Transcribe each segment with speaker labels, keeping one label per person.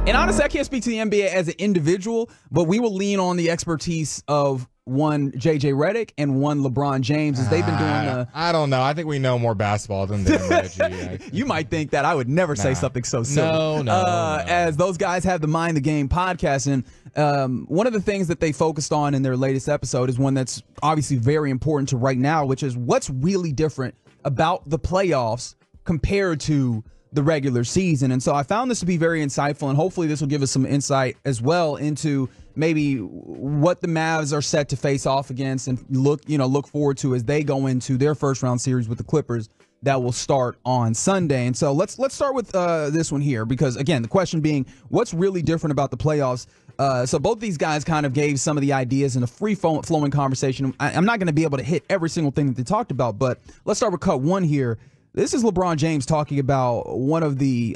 Speaker 1: And honestly, I can't speak to the NBA as an individual, but we will lean on the expertise of one JJ Reddick and one LeBron James, as they've been doing the.
Speaker 2: I don't know. I think we know more basketball than Reggie.
Speaker 1: You might think that. I would never say something so silly.
Speaker 2: No.
Speaker 1: As those guys have the Mind the Game podcast, and one of the things that they focused on in their latest episode is one that's obviously very important to right now, which is what's really different about the playoffs compared to the regular season. And so I found this to be very insightful, and hopefully this will give us some insight as well into maybe what the Mavs are set to face off against and look forward to as they go into their first round series with the Clippers that will start on Sunday. And so let's start with this one here, because again, the question being, what's really different about the playoffs? So both these guys kind of gave some of the ideas in a free-flowing conversation. I'm not going to be able to hit every single thing that they talked about, but let's start with cut one here. This is LeBron James talking about one of the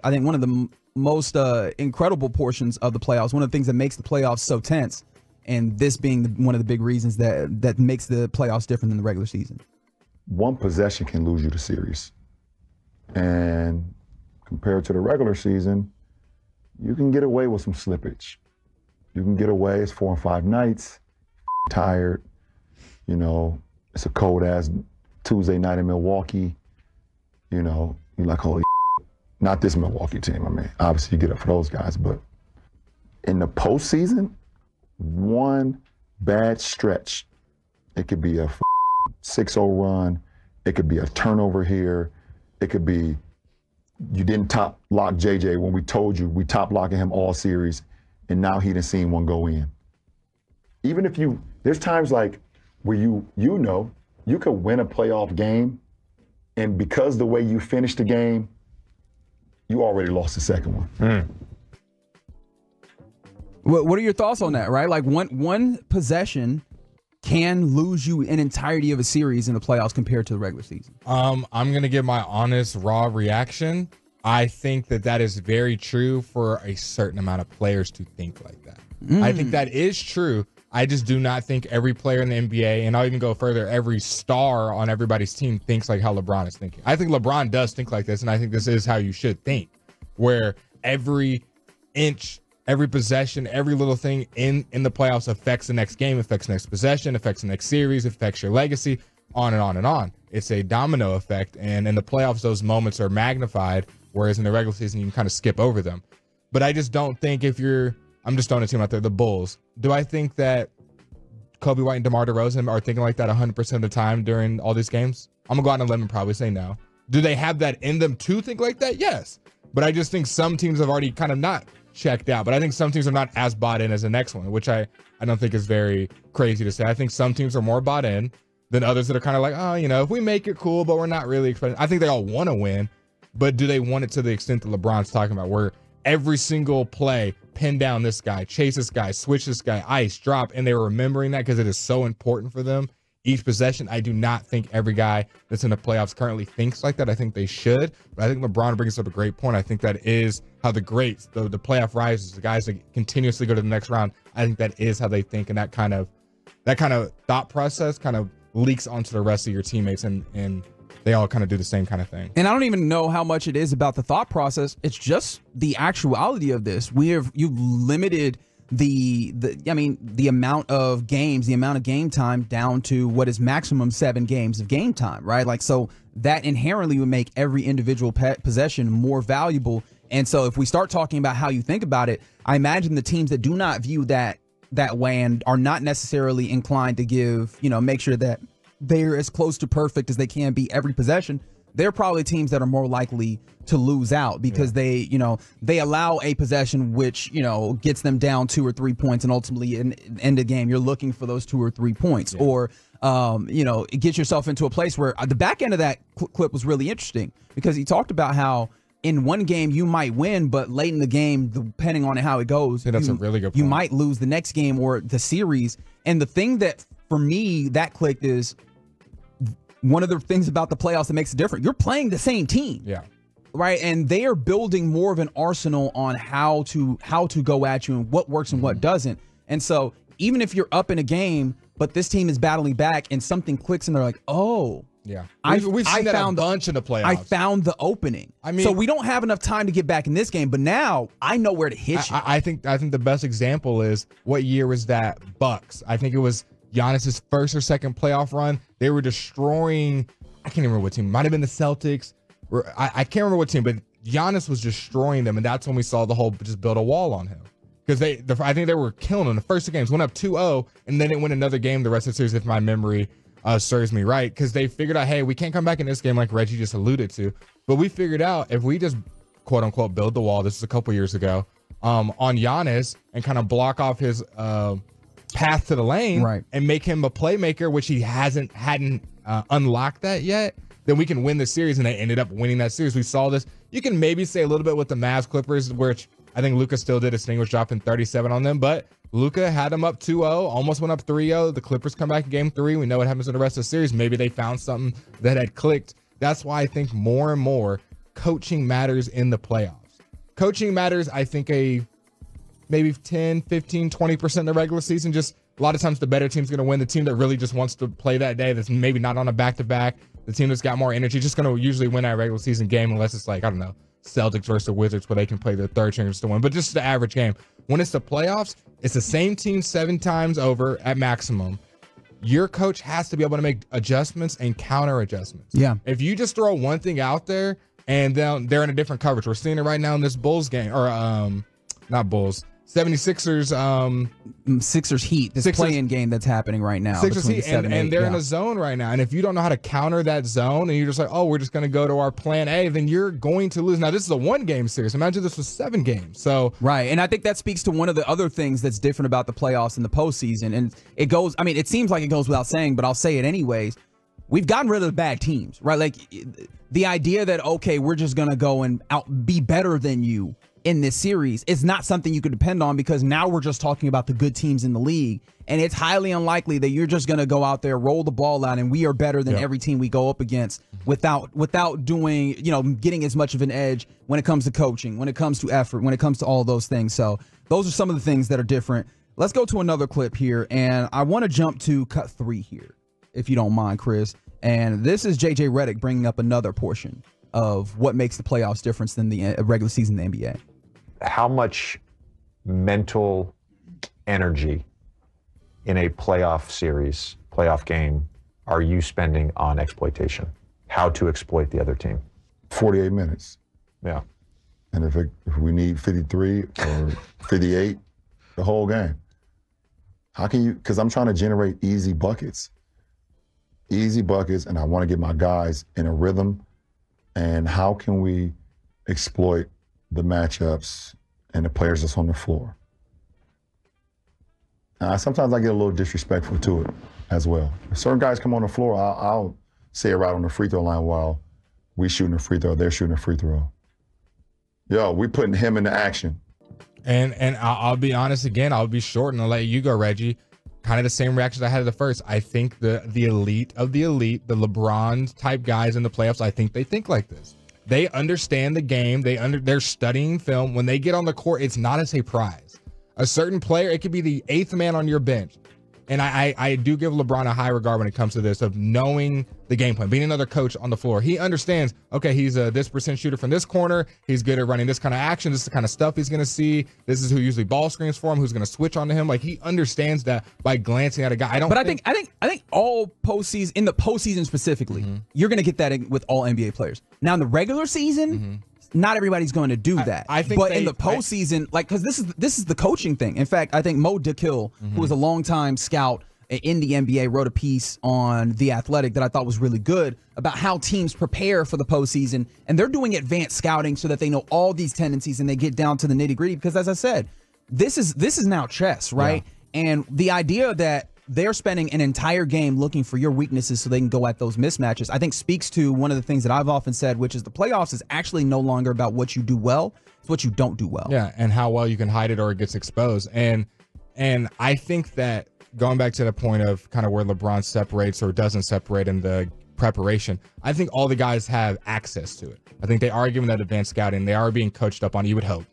Speaker 1: most incredible portions of the playoffs, one of the things that makes the playoffs so tense, and this being one of the big reasons that makes the playoffs different than the regular season.
Speaker 3: One possession can lose you the series. And compared to the regular season, you can get away with some slippage. You can get away, it's 4 and 5 nights, tired, it's a cold-ass Tuesday night in Milwaukee. You're like, holy not this Milwaukee team. I mean, obviously you get up for those guys, but in the postseason, one bad stretch, it could be a 6-0 run, it could be a turnover here, it could be you didn't top lock JJ when we told you we top locking him all series, and now he didn't see one go in. Even if there's times like where you could win a playoff game, and because the way you finished the game, you already lost the second one.
Speaker 1: What are your thoughts on that, right? Like one possession can lose you an entirety of a series in the playoffs compared to the regular season.
Speaker 2: I'm going to give my honest, raw reaction. I think that is very true for a certain amount of players to think like that. I think that is true. I just do not think every player in the NBA, and I'll even go further, every star on everybody's team thinks like how LeBron is thinking. I think LeBron does think like this, and I think this is how you should think, where every inch, every possession, every little thing in the playoffs affects the next game, affects the next possession, affects the next series, affects your legacy, on and on and on. It's a domino effect, and in the playoffs, those moments are magnified, whereas in the regular season, you can kind of skip over them. But I just don't think I'm just throwing a team out there, the Bulls. Do I think that Kobe White and DeMar DeRozan are thinking like that 100% of the time during all these games? I'm going to go out on a limb and probably say no. Do they have that in them to think like that? Yes. But I just think some teams have already kind of not checked out. But I think some teams are not as bought in as the next one, which I don't think is very crazy to say. I think some teams are more bought in than others that are kind of like, if we make it cool, but we're not really expecting. I think they all want to win, but do they want it to the extent that LeBron's talking about, where every single play, pin down this guy, chase this guy, switch this guy, ice, drop, and they were remembering that because it is so important for them each possession? I do not think every guy that's in the playoffs currently thinks like that. I think they should, but I think LeBron brings up a great point. I think that is how the greats, the playoff risers, the guys that continuously go to the next round, I think that is how they think, and that kind of thought process kind of leaks onto the rest of your teammates, and they all kind of do the same kind of thing.
Speaker 1: And I don't even know how much it is about the thought process. It's just the actuality of this. You've limited the amount of games, the amount of game time down to what is maximum 7 games of game time, right? Like, so that inherently would make every individual possession more valuable. And so if we start talking about how you think about it, I imagine the teams that do not view that way and are not necessarily inclined to make sure that they're as close to perfect as they can be every possession, they're probably teams that are more likely to lose out because they allow a possession which, gets them down 2 or 3 points, and ultimately in the end of the game, you're looking for those 2 or 3 points. Yeah. Or, it gets yourself into a place where the back end of that clip was really interesting because he talked about how in one game you might win, but late in the game, depending on how it goes,
Speaker 2: that's a really good point.
Speaker 1: You might lose the next game or the series. And the thing that, for me, that clicked is one of the things about the playoffs that makes it different. You're playing the same team.
Speaker 2: Yeah.
Speaker 1: Right. And they are building more of an arsenal on how to go at you and what works and what doesn't. And so even if you're up in a game, but this team is battling back and something clicks and they're like, oh,
Speaker 2: Yeah, we've seen that a bunch in the playoffs.
Speaker 1: I found the opening. I mean, so we don't have enough time to get back in this game, but now I know where to hit you.
Speaker 2: I think the best example is, what year was that? Bucks. I think it was Giannis's first or second playoff run. They were destroying. I can't remember what team. Might have been the Celtics. I can't remember what team, but Giannis was destroying them, and that's when we saw the whole just build a wall on him. Because I think they were killing him. The first two games went up 2-0, and then it went another game the rest of the series, if my memory serves me right. Because they figured out, hey, we can't come back in this game like Reggie just alluded to. But we figured out, if we just quote unquote build the wall, this was a couple years ago, on Giannis, and kind of block off his path to the lane,
Speaker 1: right,
Speaker 2: and make him a playmaker, which he hadn't unlocked that yet, then we can win the series. And they ended up winning that series. We saw this. You can maybe say a little bit with the Mavs Clippers, which I think Luka still did a distinguished job in 37 on them, but Luka had them up 2-0, almost went up 3-0. The Clippers come back in game 3. We know what happens in the rest of the series. Maybe they found something that had clicked. That's why I think more and more coaching matters in the playoffs. Coaching matters, I think, maybe 10, 15, 20% in the regular season. Just a lot of times the better team's going to win. The team that really just wants to play that day, that's maybe not on a back-to-back, the team that's got more energy, just going to usually win that regular season game, unless it's like, I don't know, Celtics versus the Wizards, where they can play their third stringers to win. But just the average game. When it's the playoffs, it's the same team 7 times over at maximum. Your coach has to be able to make adjustments and counter adjustments.
Speaker 1: Yeah.
Speaker 2: If you just throw one thing out there and then they're in a different coverage, we're seeing it right now in this Bulls game, or not Bulls, 76ers
Speaker 1: Sixers Heat, this play-in game that's happening right now.
Speaker 2: Sixers Heat, and they're in a zone right now. And if you don't know how to counter that zone, and you're just like, oh, we're just going to go to our plan A, then you're going to lose. Now, this is a 1-game series. Imagine this was 7 games. So
Speaker 1: right, and I think that speaks to one of the other things that's different about the playoffs and the postseason. And it goes, I mean, it seems like it goes without saying, but I'll say it anyways. We've gotten rid of the bad teams, right? Like the idea that, okay, we're just going to go and be better than you in this series is not something you could depend on, because now we're just talking about the good teams in the league, and it's highly unlikely that you're just going to go out there, roll the ball out, and we are better than every team we go up against without doing, getting as much of an edge when it comes to coaching, when it comes to effort, when it comes to all those things. So those are some of the things that are different. Let's go to another clip here, and I want to jump to cut 3 here, if you don't mind, Chris. And this is JJ Reddick bringing up another portion of what makes the playoffs different than the regular season in the NBA.
Speaker 4: How much mental energy in a playoff series, playoff game, are you spending on exploitation? How to exploit the other team?
Speaker 3: 48 minutes.
Speaker 4: Yeah.
Speaker 3: And if we need 53 or 58, the whole game. How can you, because I'm trying to generate easy buckets, and I want to get my guys in a rhythm. And how can we exploit the matchups and the players that's on the floor? Sometimes I get a little disrespectful to it as well. If certain guys come on the floor, I'll say it right on the free throw line while we shooting a free throw, they're shooting a free throw. Yo, we putting him into action.
Speaker 2: And I'll be honest again, I'll be short and I'll let you go, Reggie. Kind of the same reactions I had at the first. I think the elite of the elite, the LeBron type guys in the playoffs, I think they think like this. They understand the game. They're studying film. When they get on the court, it's not a surprise. A certain player, it could be the 8th man on your bench. And I do give LeBron a high regard when it comes to this, of knowing the game plan, being another coach on the floor. He understands, okay, he's a this % shooter from this corner. He's good at running this kind of action. This is the kind of stuff he's going to see. This is who usually ball screens for him, who's going to switch onto him. Like, he understands that by glancing at a guy.
Speaker 1: I think all postseason, in the postseason specifically, you're going to get that with all NBA players. Now in the regular season, not everybody's going to do that.
Speaker 2: I think,
Speaker 1: but in the postseason, because this is the coaching thing. In fact, I think Mo DeKill, who was a longtime scout in the NBA, wrote a piece on The Athletic that I thought was really good about how teams prepare for the postseason, and they're doing advanced scouting so that they know all these tendencies and they get down to the nitty gritty. Because as I said, this is now chess, right? Yeah. And the idea that they're spending an entire game looking for your weaknesses so they can go at those mismatches, I think speaks to one of the things that I've often said, which is the playoffs is actually no longer about what you do well, it's what you don't do well.
Speaker 2: Yeah, and how well you can hide it or it gets exposed. And I think that going back to the point of kind of where LeBron separates or doesn't separate in the preparation, I think all the guys have access to it. I think they are given that advanced scouting. They are being coached up on, you would hope.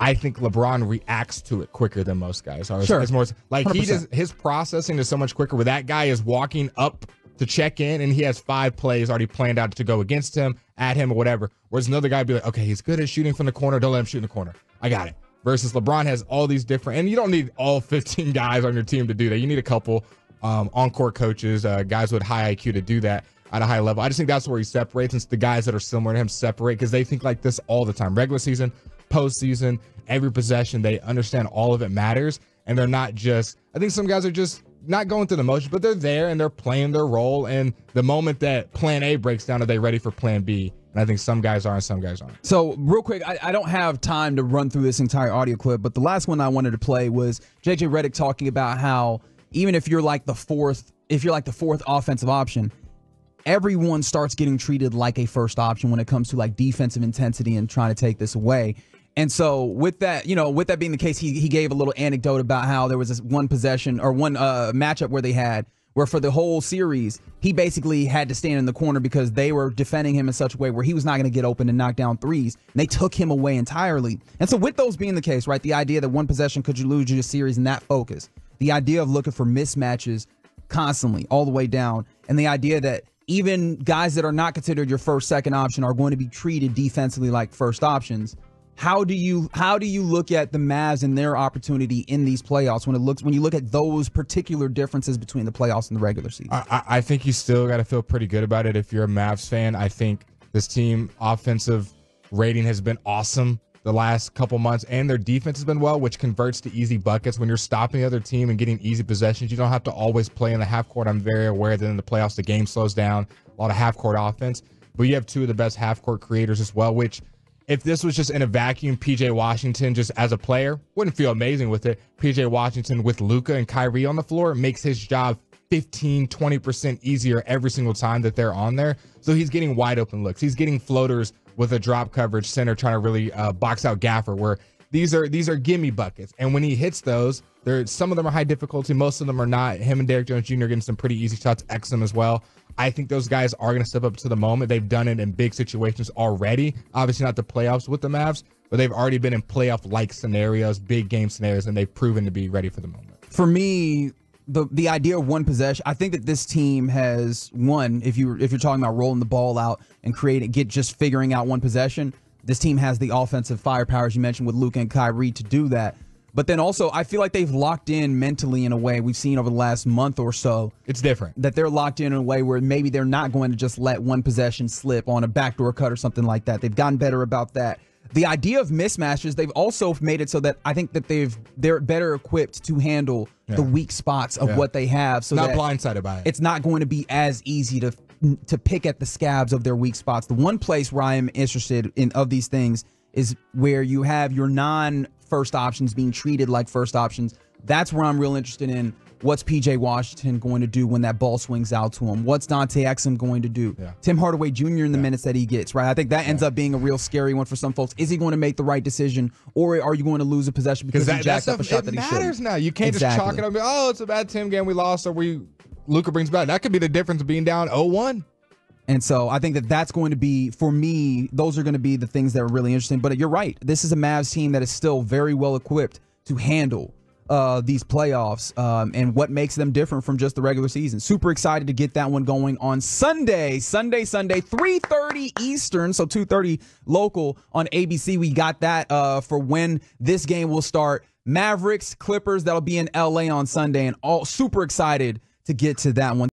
Speaker 2: I think LeBron reacts to it quicker than most guys.
Speaker 1: Sure.
Speaker 2: It's more like
Speaker 1: 100%.
Speaker 2: his processing is so much quicker, where that guy is walking up to check in, and he has 5 plays already planned out to go against him, at him, or whatever. Whereas another guy would be like, okay, he's good at shooting from the corner. Don't let him shoot in the corner. I got it. Versus LeBron has all these different, and you don't need all 15 guys on your team to do that. You need a couple on-court coaches, guys with high IQ to do that at a high level. I just think that's where he separates, since the guys that are similar to him separate because they think like this all the time. Regular season, postseason, every possession, they understand all of it matters, and they're not just, I think some guys are just not going through the motions, but they're there and they're playing their role, and the moment that plan A breaks down, are they ready for plan B? And I think some guys are and some guys aren't.
Speaker 1: So real quick, I don't have time to run through this entire audio clip, but the last one I wanted to play was JJ Reddick talking about how even if you're like the fourth offensive option, everyone starts getting treated like a first option when it comes to like defensive intensity and trying to take this away. And so with that being the case, he gave a little anecdote about how there was this one possession or one matchup where for the whole series, he basically had to stand in the corner because they were defending him in such a way where he was not going to get open and knock down threes. And they took him away entirely. And so with those being the case, right, the idea that one possession could you lose your series in that focus, the idea of looking for mismatches constantly all the way down, and the idea that even guys that are not considered your first, second option are going to be treated defensively like first options. How do you look at the Mavs and their opportunity in these playoffs when you look at those particular differences between the playoffs and the regular season?
Speaker 2: I think you still got to feel pretty good about it if you're a Mavs fan. I think this team offensive rating has been awesome the last couple months, and their defense has been well, which converts to easy buckets. When you're stopping the other team and getting easy possessions, you don't have to always play in the half court. I'm very aware that in the playoffs the game slows down, a lot of half court offense, but you have 2 of the best half court creators as well, which if this was just in a vacuum, PJ Washington just as a player wouldn't feel amazing with it. PJ Washington with Luka and Kyrie on the floor makes his job 15-20% easier every single time that they're on there. So he's getting wide open looks. He's getting floaters with a drop coverage center trying to really box out Gaffer, where these are gimme buckets. And when he hits those, some of them are high difficulty, most of them are not. Him and Derrick Jones Jr. getting some pretty easy shots, Exum as well. I think those guys are going to step up to the moment. They've done it in big situations already. Obviously not the playoffs with the Mavs, but they've already been in playoff-like scenarios, big game scenarios, and they've proven to be ready for the moment.
Speaker 1: For me, the idea of one possession, I think that this team has one. If you're talking about rolling the ball out and figuring out one possession, this team has the offensive firepower, as you mentioned, with Luka and Kyrie to do that. But then also, I feel like they've locked in mentally in a way we've seen over the last month or so.
Speaker 2: It's different.
Speaker 1: That they're locked in a way where maybe they're not going to just let one possession slip on a backdoor cut or something like that. They've gotten better about that. The idea of mismatches, they've also made it so that I think that they're better equipped to handle the weak spots of what they have. So
Speaker 2: not
Speaker 1: that
Speaker 2: blindsided by it.
Speaker 1: It's not going to be as easy to pick at the scabs of their weak spots. The one place where I am interested in of these things is where you have your non-first options being treated like first options. That's where I'm real interested in. What's PJ Washington going to do when that ball swings out to him? What's Dante Exum going to do? Yeah. Tim Hardaway Jr. in the minutes that he gets, right? I think that ends up being a real scary one for some folks. Is he going to make the right decision, or are you going to lose a possession because he jacked up a shot that he shouldn't?
Speaker 2: It matters now. You can't just chalk it up. Oh, it's a bad Tim game. We lost, or Luka brings back. That could be the difference of being down 0-1.
Speaker 1: And so I think that's going to be, for me, those are going to be the things that are really interesting. But you're right. This is a Mavs team that is still very well equipped to handle these playoffs and what makes them different from just the regular season. Super excited to get that one going on Sunday, 3:30 Eastern, so 2:30 local on ABC. We got that for when this game will start. Mavericks, Clippers, that'll be in LA on Sunday, and all super excited to get to that one.